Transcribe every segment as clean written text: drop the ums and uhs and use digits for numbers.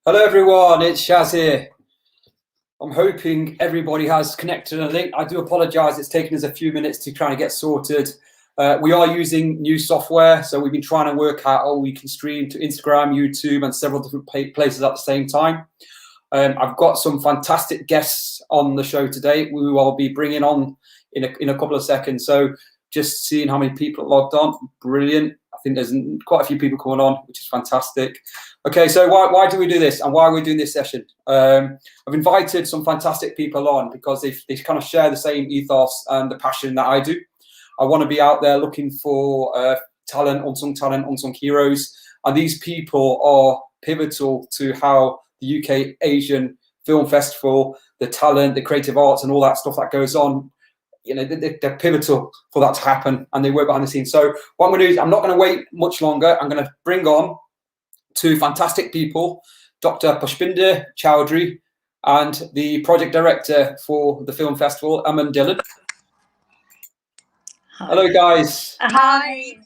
Hello everyone, it's Shaz here. I'm hoping everybody has connected a link. I do apologize, it's taken us a few minutes to try and get sorted. We are using new software, so we've been trying to work out how we can stream to Instagram, YouTube, and several different places at the same time. I've got some fantastic guests on the show today. We will be bringing on in a couple of seconds. So just seeing how many people logged on, brilliant. I think there's quite a few people coming on, which is fantastic. Okay, so why do we do this, and why are we doing this session? I've invited some fantastic people on because they kind of share the same ethos and the passion that I do. I want to be out there looking for talent, unsung heroes, and these people are pivotal to how the UK Asian Film Festival, the talent, the creative arts, and all that stuff that goes on. You know, they're pivotal for that to happen, and they work behind the scenes. So what I'm going to do is I'm not going to wait much longer. I'm going to bring on two fantastic people, Dr. Pushpinder Chowdhury and the project director for the film festival, Aman Dillon. Hi. Hello, guys. Hi.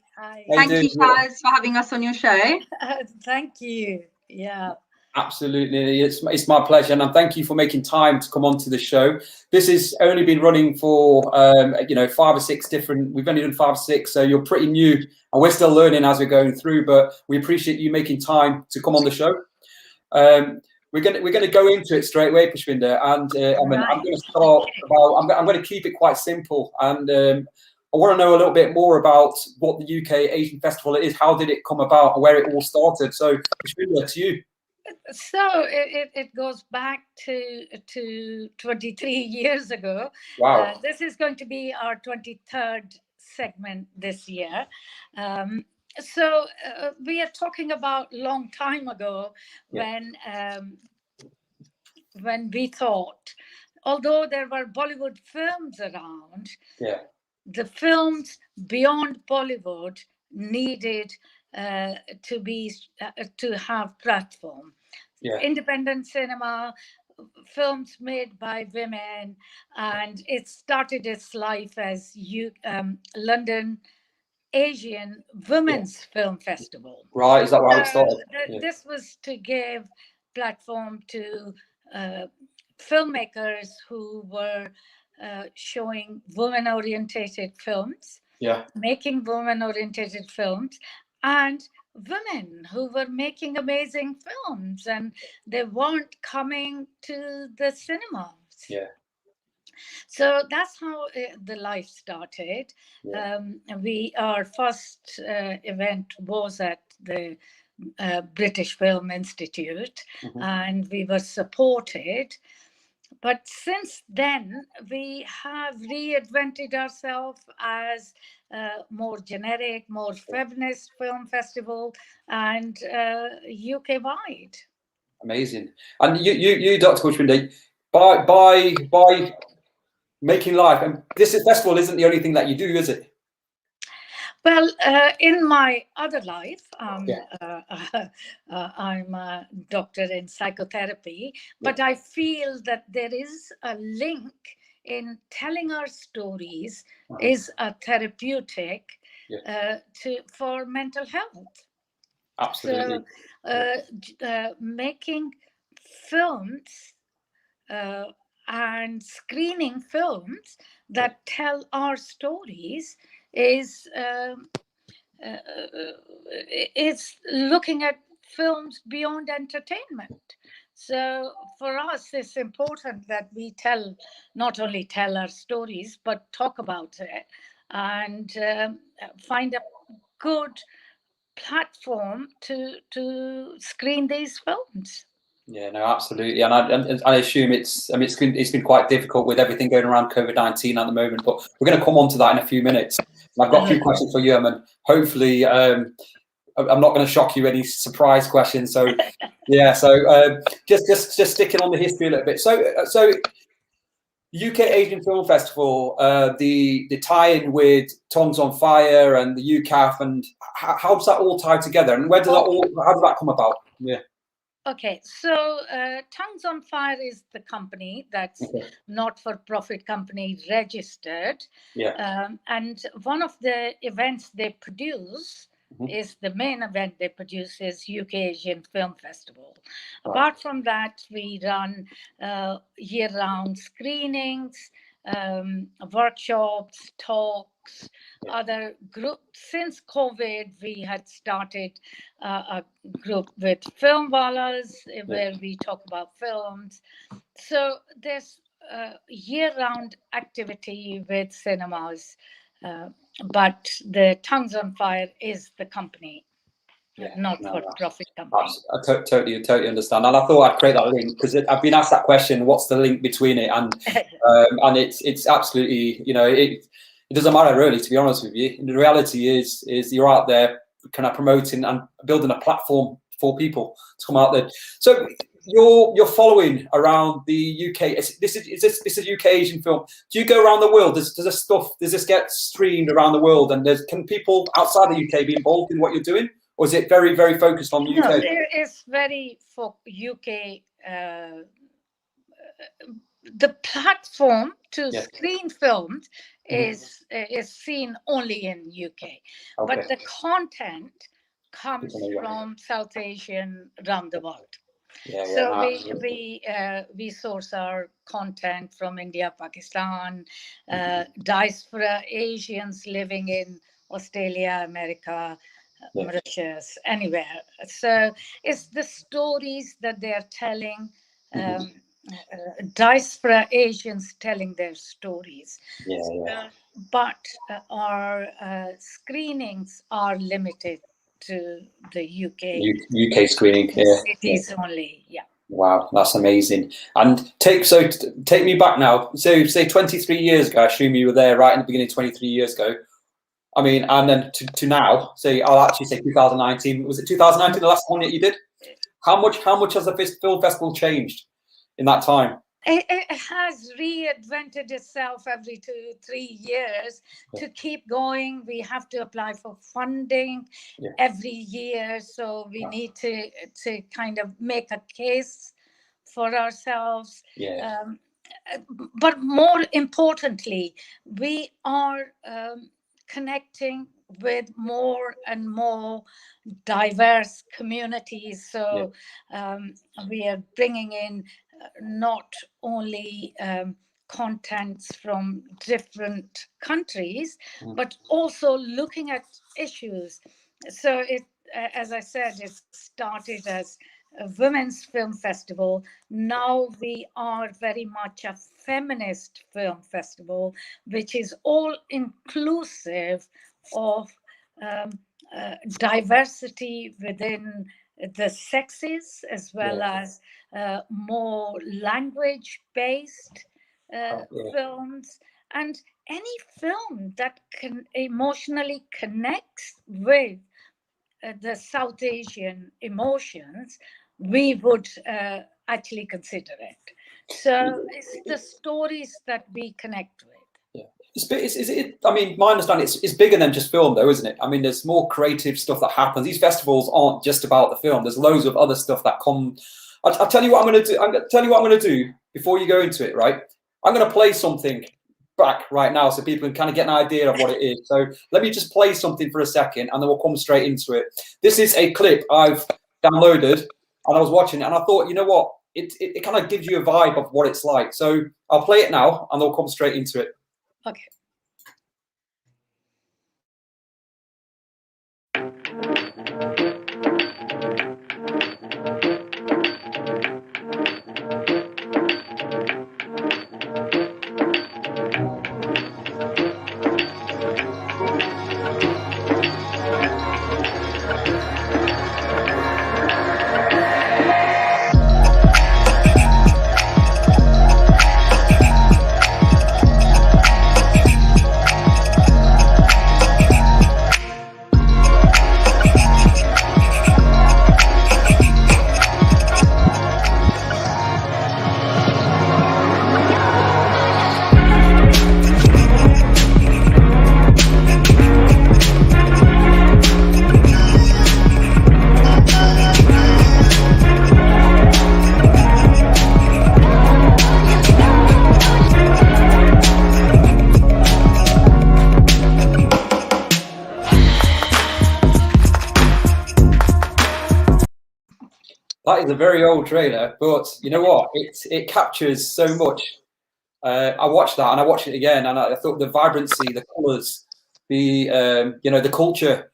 Thank you, Shaz, for having us on your show. Thank you. Yeah. Absolutely, it's my pleasure, and thank you for making time to come onto the show. This has only been running for 5 or 6 different. We've only done 5 or 6, so you're pretty new, and we're still learning as we're going through. But we appreciate you making time to come on the show. We're gonna go into it straight away, Pushpinder, and I'm going to start. I'm going to keep it quite simple, and I want to know a little bit more about what the UK Asian Festival is. How did it come about, and where it all started? So, Pushpinder, to you. So it goes back to 23 years ago. Wow. This is going to be our 23rd segment this year. So we are talking about a long time ago when we thought, although there were Bollywood films around, the films beyond Bollywood needed to have platform. Independent cinema, films made by women, and it started its life as London Asian Women's Film Festival. Right, is that how it started? This was to give platform to filmmakers who were showing women-orientated films, making women-orientated films, and women who were making amazing films, and they weren't coming to the cinemas. So that's how the life started. Our first event was at the British Film Institute, and we were supported. But since then, we have reinvented ourselves as more generic, more feminist film festival, and UK-wide. Amazing. And you Dr. Pushpinder, by making life, and this festival isn't the only thing that you do, is it? Well, in my other life, I'm a doctor in psychotherapy, but I feel that there is a link in telling our stories is a therapeutic for mental health. Absolutely. So making films and screening films that tell our stories is looking at films beyond entertainment. So for us, it's important that we not only tell our stories, but talk about it and find a good platform to screen these films. Yeah, no, absolutely, and I assume it's been quite difficult with everything going around COVID-19 at the moment. But we're going to come on to that in a few minutes. And I've got a few questions for you, and hopefully I'm not going to shock you any surprise questions. So yeah, so just sticking on the history a little bit. So UK Asian Film Festival, the tie-in with Tongues on Fire and the UCAF, and how does that all tie together? And how did that come about? Yeah. Okay, so Tongues on Fire is the company that's not-for-profit company registered. Yeah. And one of the events they produce is the main event they produce is UK Asian Film Festival. Right. Apart from that, we run year-round screenings, workshops, talks, other groups. Since COVID, we had started a group with Film Walas where we talk about films. So there's year-round activity with cinemas, but the Tongues on Fire is the company. Not-for-profit company. I totally understand, and I thought I'd create that link because I've been asked that question: what's the link between it? And it's absolutely, it doesn't matter really, to be honest with you. And the reality is you're out there kind of promoting and building a platform for people to come out there. So you're following around the UK. This is UK Asian film. Do you go around the world? Does this get streamed around the world? And can people outside the UK be involved in what you're doing? Or is it very, very focused on the UK? No, it's very for UK. The platform to screen films is seen only in UK, but the content comes from South Asian around the world. We source our content from India, Pakistan, diaspora Asians living in Australia, America, Mauritius, anywhere. So it's the stories that they're telling, diaspora Asians telling their stories. But our screenings are limited to the UK screening. Cities only. Yeah. Wow, that's amazing. And take me back now. So say 23 years ago, I assume you were there right in the beginning, 23 years ago. I mean, and then to now, I'll actually say 2019. Was it 2019 the last one that you did? How much has the film festival changed in that time? It has reinvented itself every 2-3 years. To keep going, we have to apply for funding every year. So we need to kind of make a case for ourselves. But more importantly, we are connecting with more and more diverse communities. So we are bringing in not only contents from different countries, but also looking at issues. So as I said, it started as a women's film festival. Now we are very much a feminist film festival, which is all inclusive of diversity within the sexes, as well as more language-based films, and any film that can emotionally connects with the South Asian emotions, we would actually consider it. So it's the stories that we connect with. I mean, my understanding it's bigger than just film, though, isn't it? I mean, there's more creative stuff that happens. These festivals aren't just about the film. There's loads of other stuff that come. I'll tell you what I'm going to do. I'm going to tell you what I'm going to do before you go into it, right? I'm going to play something back right now so people can kind of get an idea of what it is. So let me just play something for a second, and then we'll come straight into it. This is a clip I've downloaded, and I was watching it, and I thought, you know what? It kind of gives you a vibe of what it's like. So I'll play it now, and then we'll come straight into it. Okay. That is a very old trailer, but you know what? It captures so much. I watched that and I watched it again, and I thought the vibrancy, the colours, the the culture,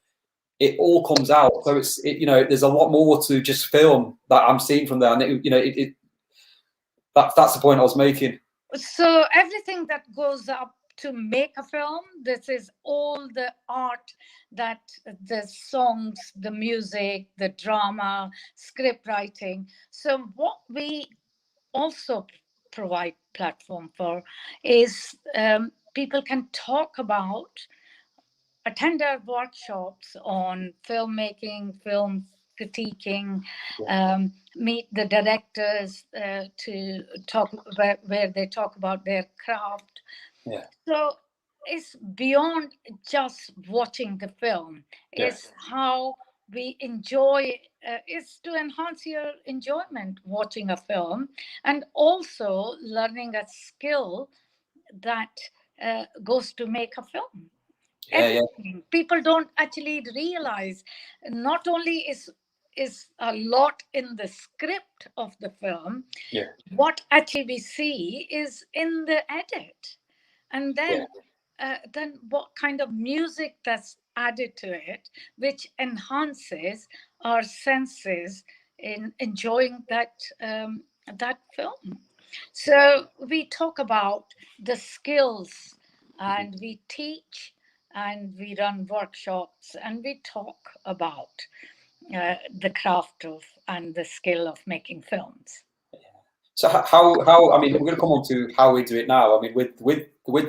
it all comes out. So there's a lot more to just film that I'm seeing from there, and that's the point I was making. So everything that goes up to make a film, this is all the art, that the songs, the music, the drama, script writing. So what we also provide platform for is people can talk about, attend our workshops on filmmaking, film critiquing, meet the directors to talk where they talk about their craft. Yeah. So it's beyond just watching the film. It's how we enjoy. It's to enhance your enjoyment watching a film, and also learning a skill that goes to make a film. Everything. People don't actually realize, not only is a lot in the script of the film, what actually we see is in the edit, and then what kind of music that's added to it, which enhances our senses in enjoying that film. So we talk about the skills, and we teach, and we run workshops, and we talk about the craft of and the skill of making films. So how I mean, we're going to come on to how we do it now. I mean, with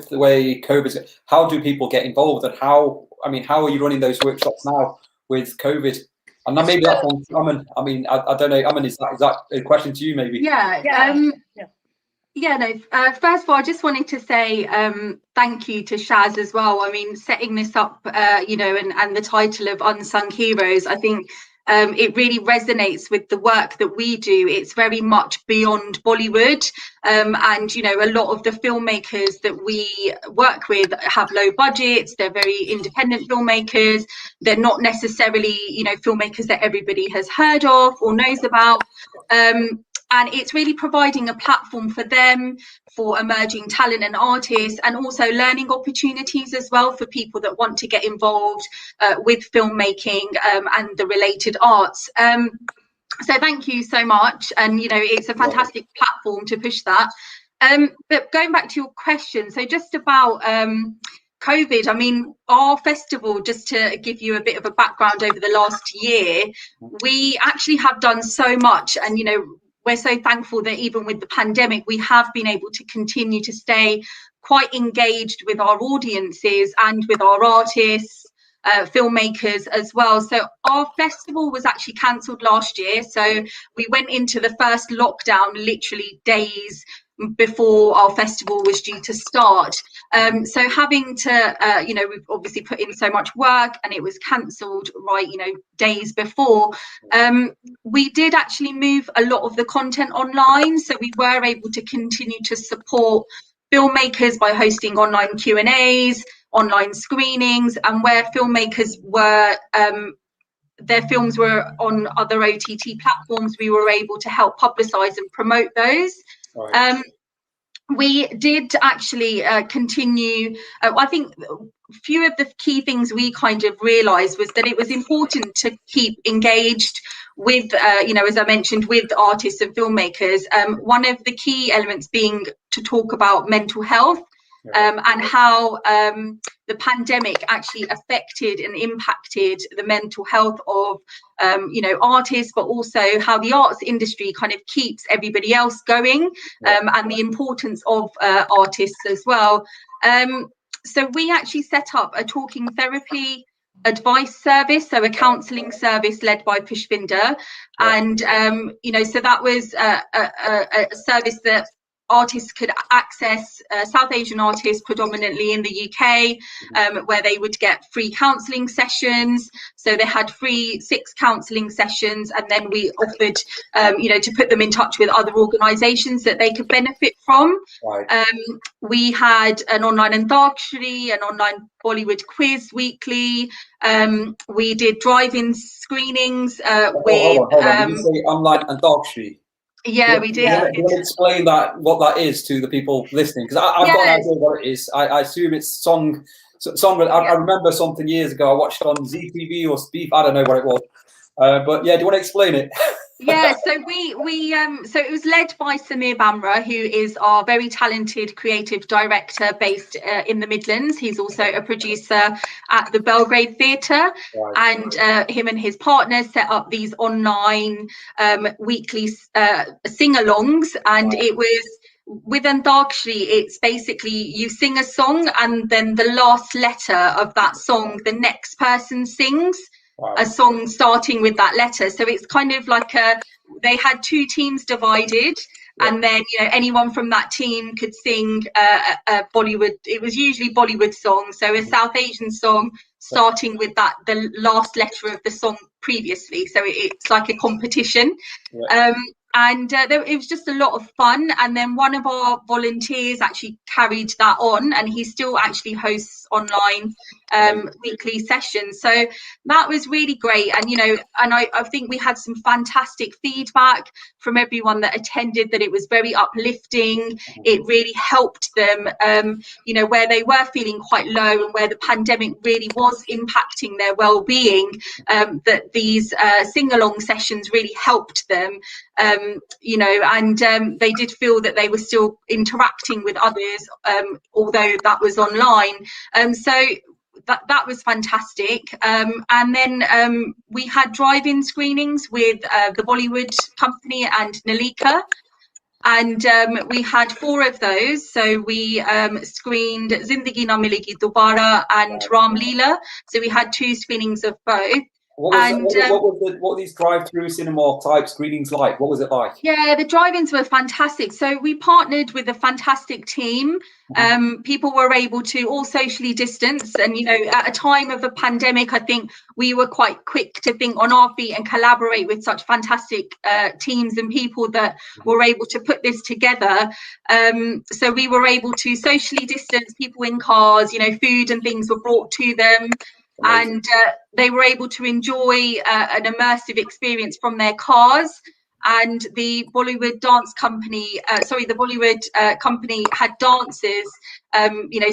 the way COVID's, how do people get involved, and how are you running those workshops now with COVID? And then maybe that's one, Aman. I mean, I don't know, Aman, is that a question to you, maybe? First of all, I just wanted to say thank you to Shaz as well. I mean, setting this up, and the title of Unsung Heroes, I think it really resonates with the work that we do. It's very much beyond Bollywood, and a lot of the filmmakers that we work with have low budgets. They're very independent filmmakers. They're not necessarily filmmakers that everybody has heard of or knows about. And it's really providing a platform for them, for emerging talent and artists, and also learning opportunities as well for people that want to get involved with filmmaking and the related arts. So thank you so much. And, it's a fantastic platform to push that. But going back to your question, so just about COVID, I mean, our festival, just to give you a bit of a background over the last year, we actually have done so much. And, we're so thankful that even with the pandemic, we have been able to continue to stay quite engaged with our audiences and with our artists, filmmakers as well. So our festival was actually cancelled last year. So we went into the first lockdown literally days before our festival was due to start. So having to, we've obviously put in so much work, and it was cancelled days before. We did actually move a lot of the content online, so we were able to continue to support filmmakers by hosting online Q&As, online screenings, and where filmmakers were their films were on other OTT platforms, we were able to help publicise and promote those. Right. We did actually continue. I think a few of the key things we kind of realised was that it was important to keep engaged with, as I mentioned, with artists and filmmakers. One of the key elements being to talk about mental health. And how the pandemic actually affected and impacted the mental health of, artists, but also how the arts industry kind of keeps everybody else going, and the importance of artists as well. So we actually set up a talking therapy advice service, so a counselling service led by Pushpinder, and so that was a service that artists could access South Asian artists predominantly in the UK, where they would get free counselling sessions. So they had free 6 counselling sessions, and then we offered, to put them in touch with other organisations that they could benefit from. Right. We had an online Antakshari, an online Bollywood quiz weekly. We did drive-in screenings with. Hold on. Did you say online Antakshari? Yeah, we did. Do you want to explain what that is to the people listening? Because I've got no idea what it is. I assume it's song. I remember something years ago I watched on ZTV or Speed. I don't know what it was. But yeah, do you want to explain it? Yeah, so so it was led by Samir Bamra, who is our very talented creative director based in the Midlands. He's also a producer at the Belgrade Theatre, and him and his partner set up these online weekly sing-alongs, and it was with Antakshari, it's basically you sing a song and then the last letter of that song, the next person sings a song starting with that letter. So it's kind of like they had 2 teams divided, and then anyone from that team could sing a Bollywood. It was usually Bollywood song, so a South Asian song starting with the last letter of the song previously. So it's like a competition. And it was just a lot of fun. And then one of our volunteers actually carried that on, and he still actually hosts online weekly sessions. So that was really great. And, and I think we had some fantastic feedback from everyone that attended, that it was very uplifting. It really helped them, where they were feeling quite low and where the pandemic really was impacting their well-being, that these sing-along sessions really helped them. They did feel that they were still interacting with others, although that was online. So that was fantastic. And then we had drive-in screenings with the Bollywood company and Nalika. And we had 4 of those. So we screened Zindagi Na Milegi Dobara and Ram Leela. So we had 2 screenings of both. What were these drive-through cinema type screenings like? What was it like? Yeah, the drive-ins were fantastic. So we partnered with a fantastic team. People were able to all socially distance, and at a time of a pandemic, I think we were quite quick to think on our feet and collaborate with such fantastic teams and people that were able to put this together. So we were able to socially distance people in cars. Food and things were brought to them. Amazing. And they were able to enjoy an immersive experience from their cars. And the Bollywood dance company, the Bollywood company had dancers,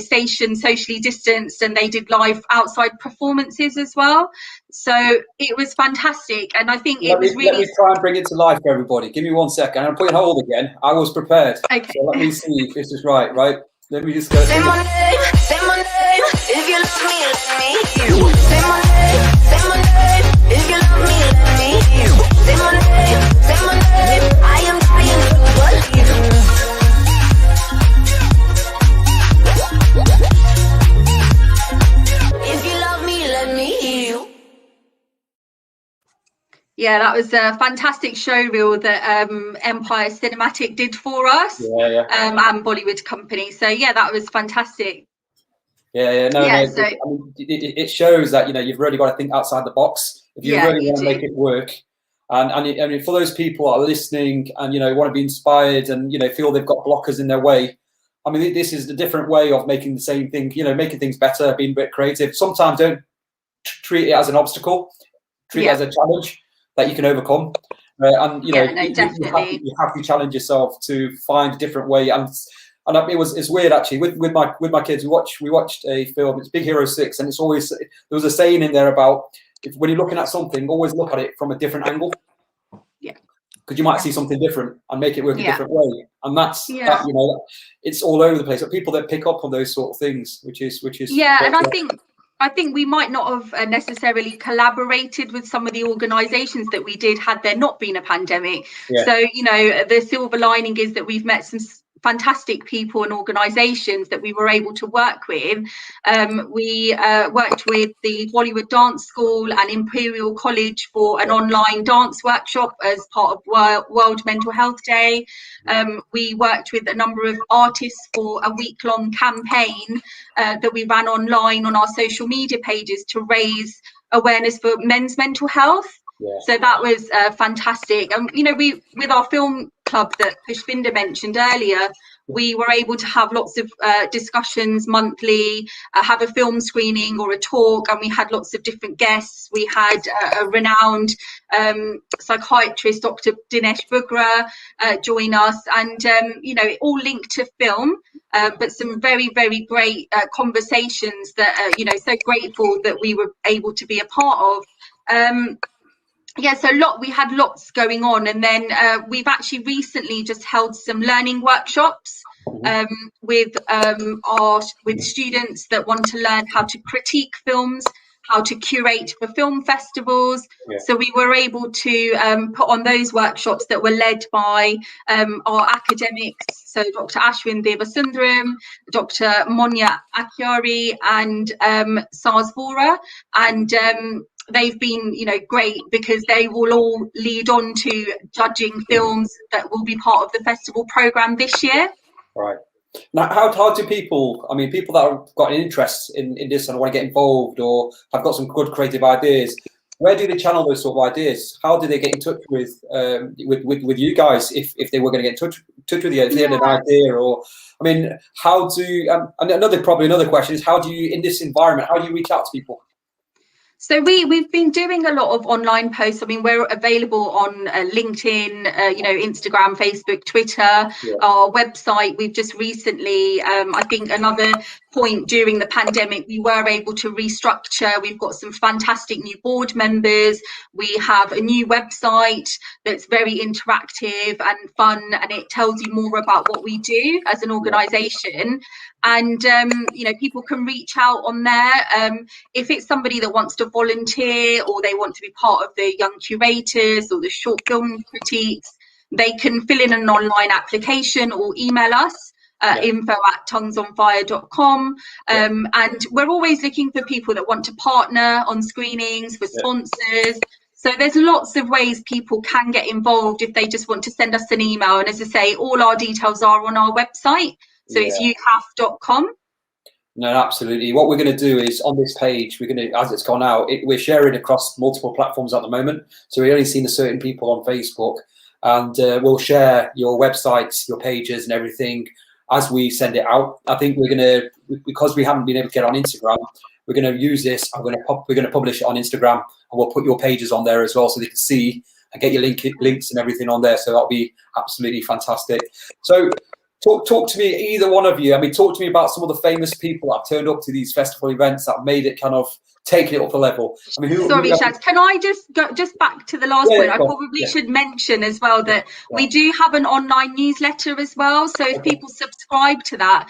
stationed socially distanced, and they did live outside performances as well. So it was fantastic, and I think it was really. Let me try and bring it to life for everybody. Give me 1 second. I'm putting hold again. I was prepared. Okay. So let me see if this is right. Let me just go. Say my name, if you love me, let me hear you. Say my name, if you love me, let me hear you. Say my name, I am dying to believe you. If you love me, let me hear you. Yeah, that was a fantastic showreel that Empire Cinematic did for us, and Bollywood company. So yeah, that was fantastic. It shows that you've really got to think outside the box if you really want to make it work. And for those people that are listening and want to be inspired and feel they've got blockers in their way, I mean, this is a different way of making the same thing. Making things better, being a bit creative. Sometimes don't treat it as an obstacle, treat it as a challenge that you can overcome. You have to challenge yourself to find a different way. And it's weird actually with my kids. We watched a film. It's Big Hero 6, and it's always there was a saying in there about when you're looking at something, always look at it from a different angle. Yeah. Because you might see something different and make it work a different way. And that's it's all over the place. But people that pick up on those sort of things, which is and I think we might not have necessarily collaborated with some of the organisations that we did had there not been a pandemic. Yeah. So, the silver lining is that we've met some fantastic people and organisations that we were able to work with. We worked with the Hollywood Dance School and Imperial College for an online dance workshop as part of World Mental Health Day. We worked with a number of artists for a week-long campaign that we ran online on our social media pages to raise awareness for men's mental health. Yeah. So that was fantastic. And you know, we, with our film club that Pushpinder mentioned earlier, we were able to have lots of discussions monthly, have a film screening or a talk, and we had lots of different guests. We had a renowned psychiatrist, Dr. Dinesh Bugra, join us, and you know, it all linked to film. But some very, very great conversations that you know, so grateful that we were able to be a part of. Yeah, so we had lots going on, and then we've actually recently just held some learning workshops with students that want to learn how to critique films, how to curate for film festivals. Yeah. So we were able to put on those workshops that were led by our academics, so Dr. Ashwin Devasundaram, Dr. Monya Akyari, and Shaz Vora, and they've been, you know, great because they will all lead on to judging films that will be part of the festival program this year. Right. Now, how do people, I mean, people that have got an interest in this and want to get involved or have got some good creative ideas, where do they channel those sort of ideas? How do they get in touch with you guys if they were going to get in touch with you, if they had an idea? Or, I mean, how do, and another question is, how do you, in this environment, how do you reach out to people? So we've been doing a lot of online posts. I mean, we're available on LinkedIn, you know, Instagram, Facebook, Twitter, our website. We've just recently, I think another point during the pandemic, we were able to restructure. We've got some fantastic new board members. We have a new website that's very interactive and fun, and it tells you more about what we do as an organisation. And you know, people can reach out on there. If it's somebody that wants to volunteer or they want to be part of the young curators or the short film critiques, they can fill in an online application or email us. info@tonguesonfire.com, and we're always looking for people that want to partner on screenings, for sponsors. So there's lots of ways people can get involved if they just want to send us an email. And as I say, all our details are on our website. So it's ucaf.com. No, absolutely. What we're going to do is on this page, we're going to, as it's gone out, we're sharing across multiple platforms at the moment. So we've only seen a certain people on Facebook, and we'll share your websites, your pages and everything as we send it out. I think we're going to, because we haven't been able to get on Instagram, we're going to use this. We're going to publish it on Instagram, and we'll put your pages on there as well, so they can see and get your links and everything on there. So that'll be absolutely fantastic. So talk to me, either one of you. I mean, talk to me about some of the famous people that have turned up to these festival events that made it kind of taking it up a level. I mean, Sorry, Shaz, can I just go back to the last point? I probably should mention as well that we do have an online newsletter as well. So if people subscribe to that,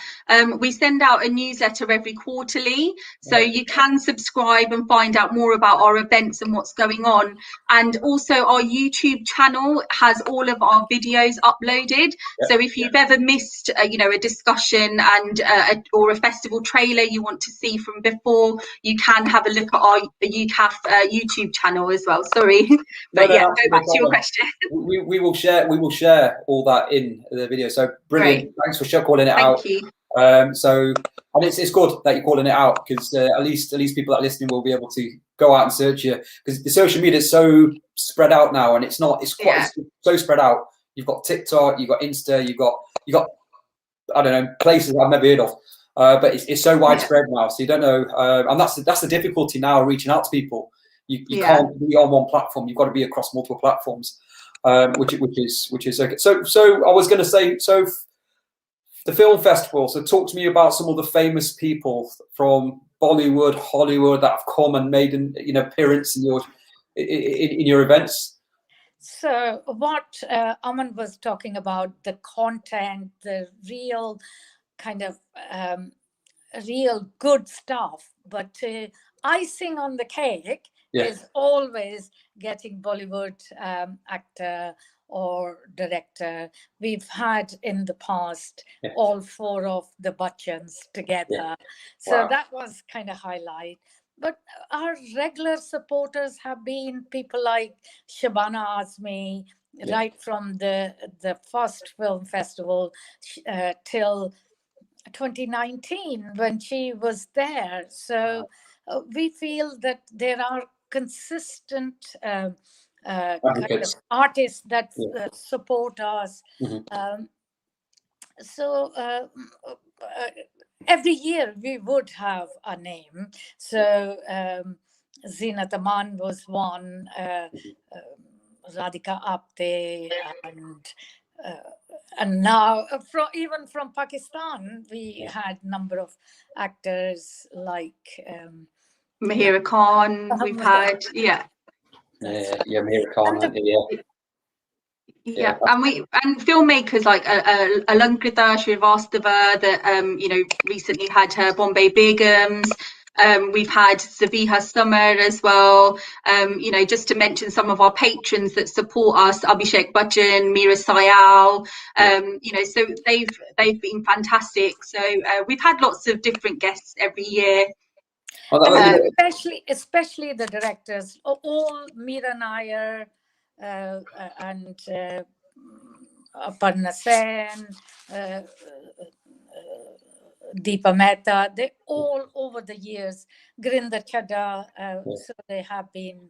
we send out a newsletter every quarterly. So you can subscribe and find out more about our events and what's going on. And also our YouTube channel has all of our videos uploaded. So if you've ever missed, you know, a discussion and or a festival trailer you want to see from before, you can have a look at our UCAF YouTube channel as well. Sorry, but go back to your question. We will share all that in the video. So brilliant. Great. Thanks for calling it out. Thank you. So, and it's good that you're calling it out, because at least people that are listening will be able to go out and search you, because the social media is so spread out now, and it's so spread out. You've got TikTok, you've got Insta, you've got I don't know, places I've never heard of. But it's so widespread now, so you don't know, and that's the difficulty now, reaching out to people. You can't be on one platform; you've got to be across multiple platforms, which is okay. So I was going to say, so the film festival. So talk to me about some of the famous people from Bollywood, Hollywood that have come and made an appearance in your events. So what Aman was talking about, the content, the real kind of real good stuff, but icing on the cake is always getting Bollywood actor or director. We've had in the past all 4 of the Bachchans together. So that was kind of highlight. But our regular supporters have been people like Shabana Azmi, right from the first film festival till 2019 when she was there. So we feel that there are consistent kind of artists that support us. Every year we would have a name. So Zinat Aman was one, Radhika Apte, and now even from Pakistan we had number of actors like Mahira Khan. We've had Mahira Khan. Yeah, and filmmakers like Alankrita Srivastava that recently had her Bombay Begums. We've had Zabiha Summer as well. Just to mention some of our patrons that support us: Abhishek Bachchan, Meera Syal. So they've been fantastic. So we've had lots of different guests every year. Especially the directors, all Meera Nair. And Aparna Sen, Deepa Mehta, they all over the years, Gurinder Chadha, so they have been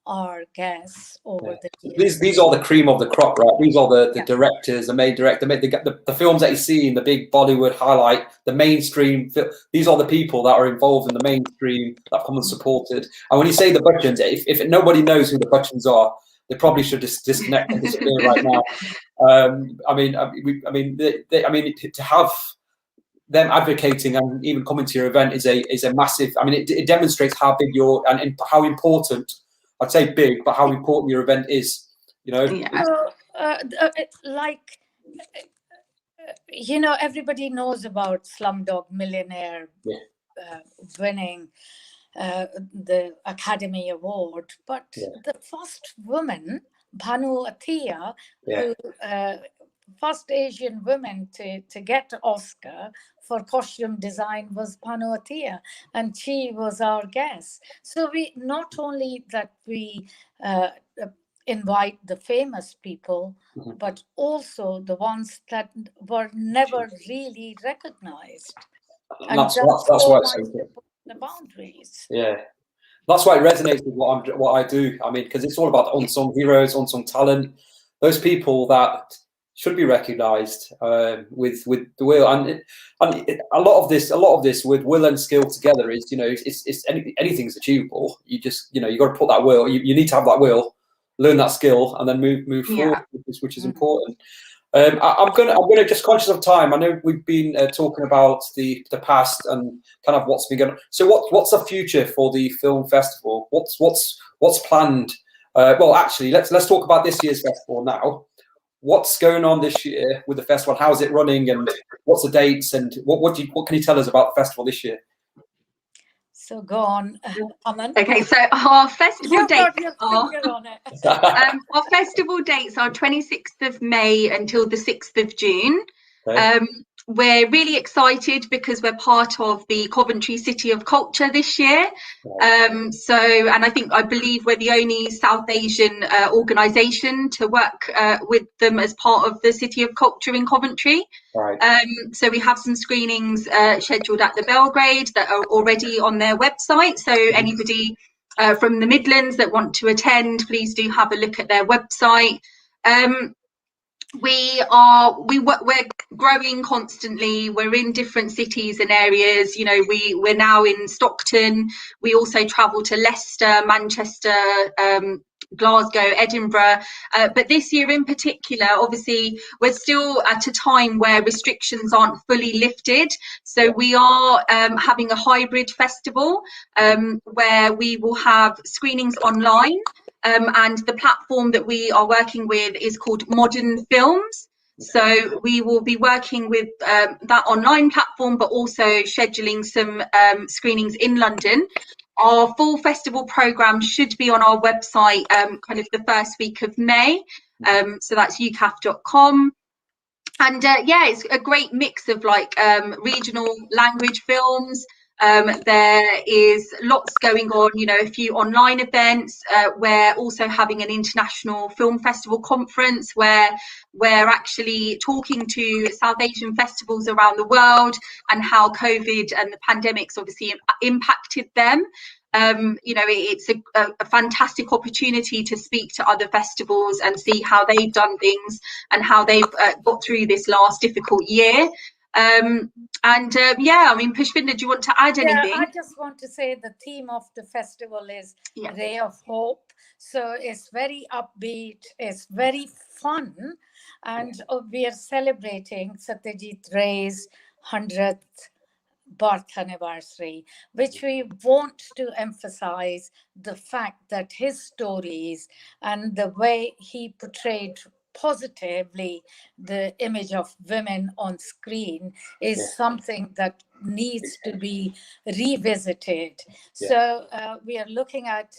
our guests over the years. These are the cream of the crop, right? These are the directors, the main director, the films that you see in the big Bollywood highlight, the mainstream. These are the people that are involved in the mainstream that come and supported. And when you say the Bachchans, if nobody knows who the Bachchans are, they probably should just disconnect and disappear right now. To have them advocating and even coming to your event is a massive. I mean, it demonstrates how big and how important. I'd say big, but how important your event is. Everybody knows about Slumdog Millionaire winning the Academy Award, but the first woman, Bhanu Athiya, who first Asian woman to get Oscar for costume design was Bhanu Athiya, and she was our guest. So we not only that we invite the famous people, but also the ones that were never really recognized. And that's why it's so important. The boundaries. Yeah, that's why it resonates with what I do. I mean, because it's all about unsung heroes, unsung talent, those people that should be recognised with the will and a lot of this with will and skill together is anything's achievable. You just you got to put that will. You need to have that will, learn that skill, and then move forward, which is important. I'm gonna just conscious of time. I know we've been talking about the past and kind of what's been going on. So what's the future for the film festival? What's planned? Well, actually, let's talk about this year's festival now. What's going on this year with the festival? How's it running, and what's the dates? And what can you tell us about the festival this year? So go on, Aman. Okay, so our festival dates are our festival dates are 26th of May until the 6th of June. Okay. We're really excited because we're part of the Coventry City of Culture this year. And I believe we're the only South Asian organisation to work with them as part of the City of Culture in Coventry. Right. So we have some screenings scheduled at the Belgrade that are already on their website. So anybody from the Midlands that want to attend, please do have a look at their website. We're growing constantly. We're in different cities and areas. We're now in Stockton. We also travel to Leicester, Manchester, Glasgow, Edinburgh. But this year in particular, obviously, we're still at a time where restrictions aren't fully lifted. So we are having a hybrid festival where we will have screenings online. And the platform that we are working with is called Modern Films. So we will be working with that online platform, but also scheduling some screenings in London. Our full festival programme should be on our website kind of the first week of May. So that's ucaf.com. And yeah, it's a great mix of like regional language films. There is lots going on, you know, a few online events. We're also having an international film festival conference where we're actually talking to South Asian festivals around the world and how COVID and the pandemic's obviously impacted them. You know, it's a fantastic opportunity to speak to other festivals and see how they've done things and how they've got through this last difficult year. Yeah, I mean, Pushpinder, do you want to add anything? Yeah, I just want to say the theme of the festival is Ray of Hope. So it's very upbeat, it's very fun, and we are celebrating Satyajit Ray's 100th birth anniversary, which we want to emphasize the fact that his stories and the way he portrayed positively the image of women on screen is something that needs to be revisited. So we are looking at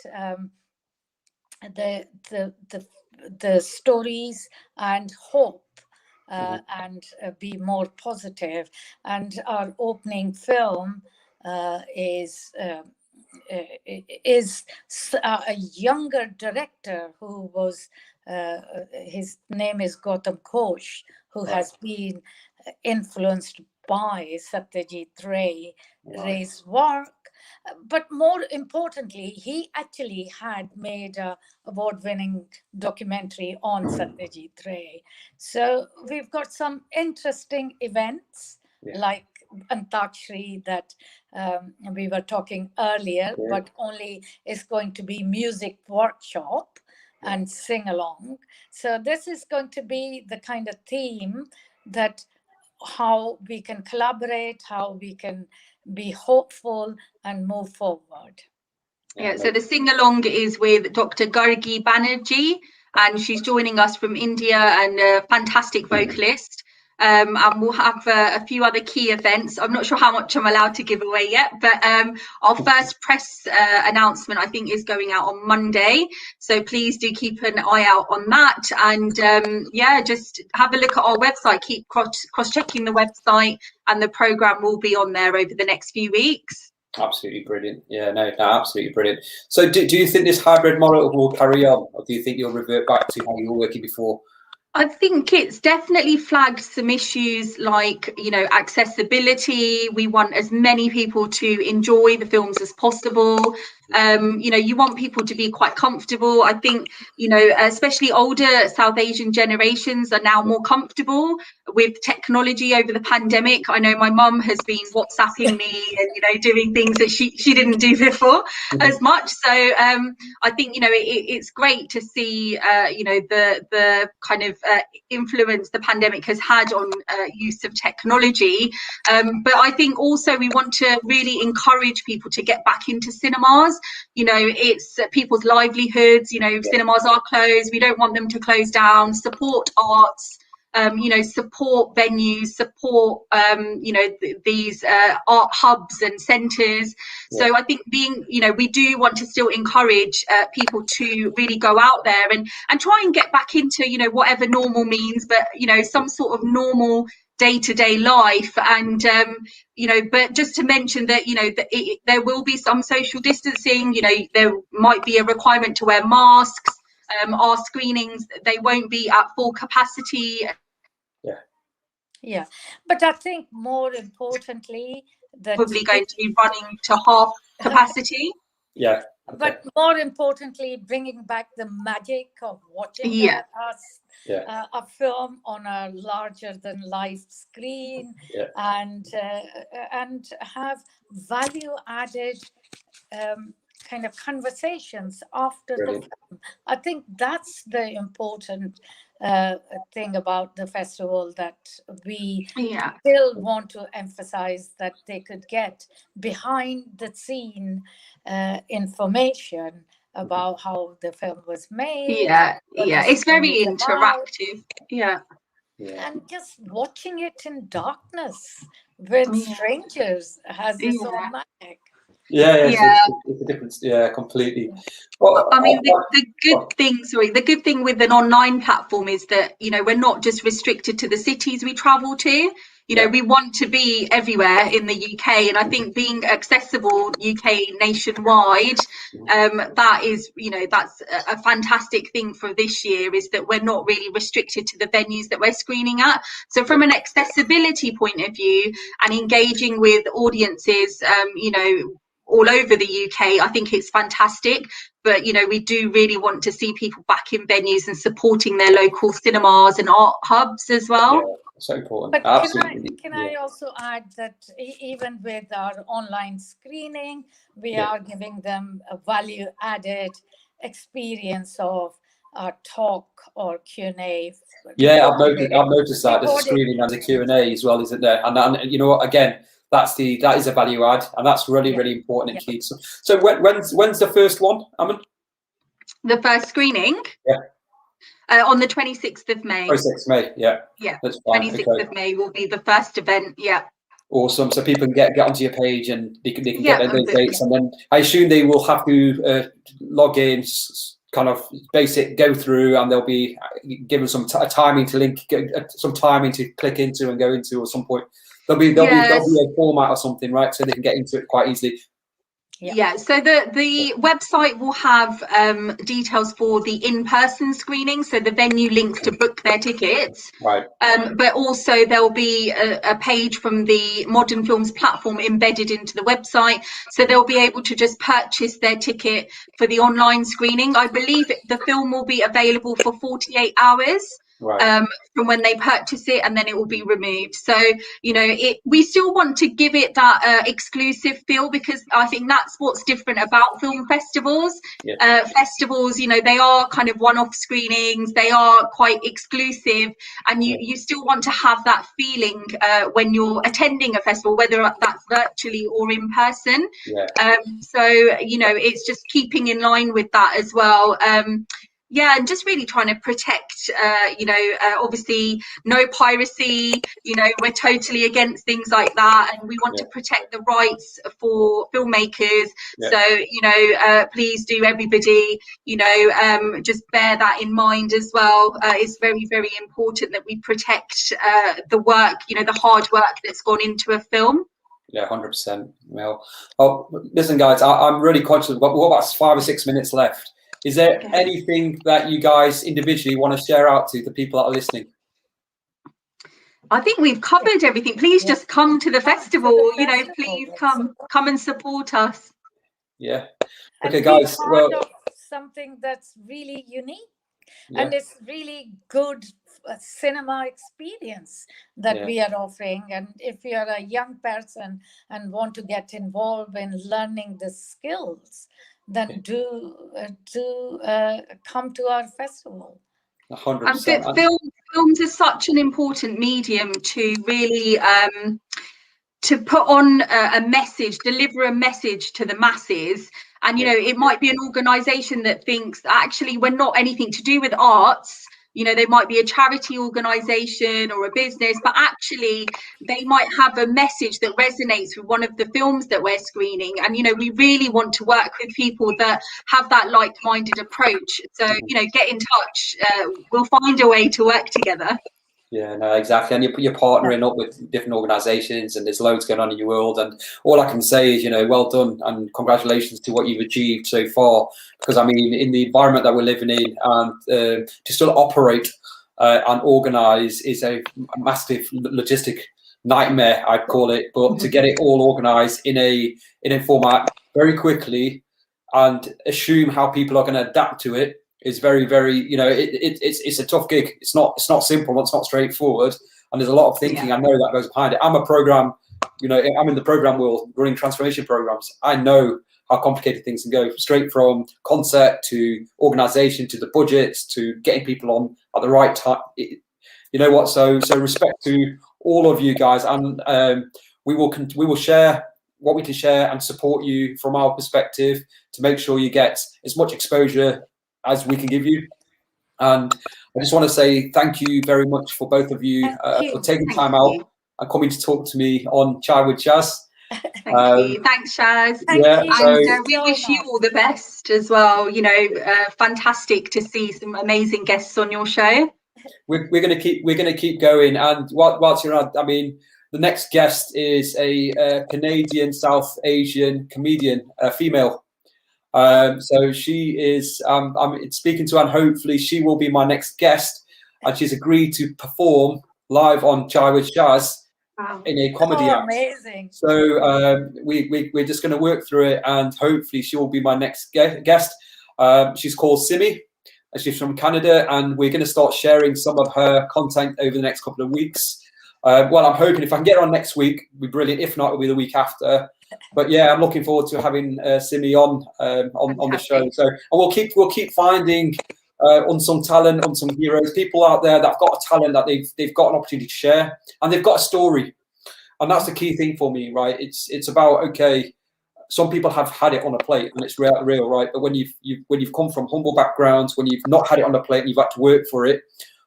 the stories and hope and be more positive. And our opening film is a younger director who was, his name is Gautam Ghosh, who has been influenced by Satyajit Ray's work. But more importantly, he actually had made an award-winning documentary on Satyajit Ray. So we've got some interesting events like Antakshari that we were talking earlier, but only is going to be music workshop and sing along. So this is going to be the kind of theme that how we can collaborate, how we can be hopeful and move forward. Yeah, so the sing-along is with Dr. Gargi Banerjee, and she's joining us from India, and a fantastic vocalist. And we'll have a few other key events. I'm not sure how much I'm allowed to give away yet, but our first press announcement, I think, is going out on Monday. So please do keep an eye out on that. And yeah, just have a look at our website, keep cross-checking the website, and the programme will be on there over the next few weeks. Absolutely brilliant. Yeah, no, absolutely brilliant. So do you think this hybrid model will carry on, or do you think you'll revert back to how you were working before? I think it's definitely flagged some issues like, you know, accessibility. We want as many people to enjoy the films as possible. You know, you want people to be quite comfortable. I think, you know, especially older South Asian generations are now more comfortable with technology over the pandemic. I know my mum has been WhatsApping me and, you know, doing things that she didn't do before as much. So I think, you know, it's great to see, you know, the kind of influence the pandemic has had on use of technology. But I think also we want to really encourage people to get back into cinemas. You know, it's people's livelihoods. You know, cinemas are closed. We don't want them to close down. Support arts. You know, support venues, support, you know, these art hubs and centres. So I think you know, we do want to still encourage people to really go out there and try and get back into, you know, whatever normal means, but, you know, some sort of normal day-to-day life. And you know, but just to mention that, you know, that there will be some social distancing. You know, there might be a requirement to wear masks. Our screenings, they won't be at full capacity. Yeah, but I think more importantly, that probably going to be running to half capacity. Yeah. Okay. But more importantly, bringing back the magic of watching a film on a larger than life screen, and have value added kind of conversations after the film. I think that's the important thing about the festival, that we still want to emphasize that they could get behind the scene information about how the film was made. It's very interactive. And just watching it in darkness with strangers has its own magic. It's a difference. Yeah, completely. Well, I mean, the good thing with an online platform is that, you know, we're not just restricted to the cities we travel to. You know, we want to be everywhere in the UK, and I think being accessible UK nationwide, that is, you know, that's a fantastic thing for this year, is that we're not really restricted to the venues that we're screening at. So from an accessibility point of view and engaging with audiences, you know, all over the UK, I think it's fantastic. But, you know, we do really want to see people back in venues and supporting their local cinemas and art hubs as well. Yeah, so important. But Absolutely. can I also add that even with our online screening, we are giving them a value added experience of a talk or Q&A. Yeah, I've noticed that there's a screening and a Q&A as well, isn't there? And you know what, again, that is a value add, and that's really important and key. So when's the first one, Ammon? The first screening? Yeah. On the 26th of May. 26th of May, yeah. Yeah, that's fine. 26th of May will be the first event, yeah. Awesome. So people can get onto your page and they can get those dates, and then I assume they will have to log in, kind of basic go through, and they'll be given some timing to link, some timing to click into and go into at some point. There'll be a format or something, right? So they can get into it quite easily. Yeah, so the website will have details for the in-person screening, so the venue links to book their tickets. Right. But also there'll be a page from the Modern Films platform embedded into the website, so they'll be able to just purchase their ticket for the online screening. I believe the film will be available for 48 hours. Right. From when they purchase it, and then it will be removed. So, you know, we still want to give it that exclusive feel, because I think that's what's different about film festivals. Festivals, you know, they are kind of one-off screenings, they are quite exclusive, and you still want to have that feeling when you're attending a festival, whether that's virtually or in person. So, you know, it's just keeping in line with that as well. Yeah, and just really trying to protect, you know, obviously no piracy, you know, we're totally against things like that, and we want to protect the rights for filmmakers. So, you know, please do, everybody, you know, just bear that in mind as well. It's very, very important that we protect the work, you know, the hard work that's gone into a film. Yeah, 100%. Well, listen, guys, I'm really conscious. We've got about 5 or 6 minutes left. Is there anything that you guys individually want to share out to the people that are listening? I think we've covered everything. Please just come to the festival. You know, please come and support us. Yeah. Okay, guys. Well, something that's really unique, and it's really good cinema experience that we are offering. And if you're a young person and want to get involved in learning the skills, then do come to our festival. 100%. Films is such an important medium to really to put on a message, deliver a message to the masses. And, you know, it might be an organisation that thinks actually we're not anything to do with arts. You know, they might be a charity organisation or a business, but actually they might have a message that resonates with one of the films that we're screening. And, you know, we really want to work with people that have that like-minded approach. So, you know, get in touch. We'll find a way to work together. Yeah, no, exactly. And you're partnering up with different organisations, and there's loads going on in your world. And all I can say is, you know, well done and congratulations to what you've achieved so far. Because, I mean, in the environment that we're living in, and to still operate and organise is a massive logistic nightmare, I'd call it. But to get it all organised in a format very quickly and assume how people are going to adapt to it is very, very, you know, it's a tough gig. It's not simple. It's not straightforward. And there's a lot of thinking. I know that goes behind it. I'm a program, you know, I'm in the program world running transformation programs. I know how complicated things can go, straight from concept to organization to the budgets to getting people on at the right time. You know what? So respect to all of you guys, and we will share what we can share and support you from our perspective to make sure you get as much exposure as we can give you. And I just want to say thank you very much for both of you for taking time out and coming to talk to me on Chai with Shaz. Thank you. Thanks, Shaz. Thank Yeah, you And we so wish you much. all the best as well. You know, fantastic to see some amazing guests on your show. we're going to keep going. And whilst you're on, I mean, the next guest is a Canadian South Asian comedian, a female. So she is. I'm speaking to her, and hopefully she will be my next guest. And she's agreed to perform live on Chai with Shaz Wow. in a comedy act. Amazing. So we're just going to work through it, and hopefully she will be my next guest. She's called Simi, and she's from Canada, and we're going to start sharing some of her content over the next couple of weeks. Well, I'm hoping if I can get her on next week, it'll be brilliant. If not, it'll be the week after. But yeah, I'm looking forward to having Simi on the show. So and we'll keep finding unsung talent, unsung heroes, people out there that've got a talent that they've got an opportunity to share, and they've got a story. And that's the key thing for me, right? It's about, okay, some people have had it on a plate and it's real, right? But when you've come from humble backgrounds, when you've not had it on a plate and you've had to work for it,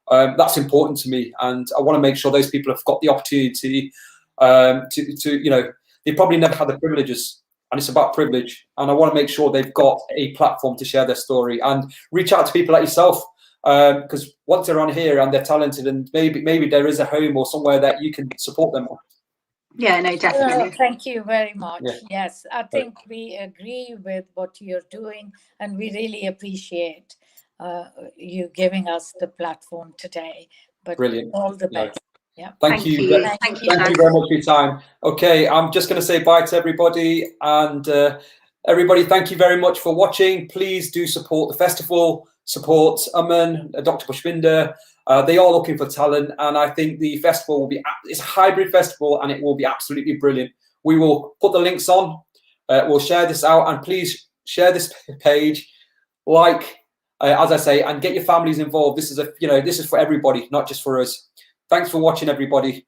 that's important to me. And I want to make sure those people have got the opportunity to they probably never had the privileges, and it's about privilege. And I want to make sure they've got a platform to share their story and reach out to people like yourself. Because once they're on here and they're talented, and maybe there is a home or somewhere that you can support them on. Yeah, no, definitely. Thank you very much. Yeah. Yes, I think we agree with what you're doing, and we really appreciate you giving us the platform today. But Brilliant. all the best. Yeah. Thank you. Thank you, Thank you very much for your time. Okay, I'm just going to say bye to everybody, and everybody, thank you very much for watching. Please do support the festival, support Aman, Dr. Pushpinder. They are looking for talent, and I think the festival will be, it's a hybrid festival, and it will be absolutely brilliant. We will put the links on, we'll share this out, and please share this page, as I say, and get your families involved. This is this is for everybody, not just for us. Thanks for watching, everybody.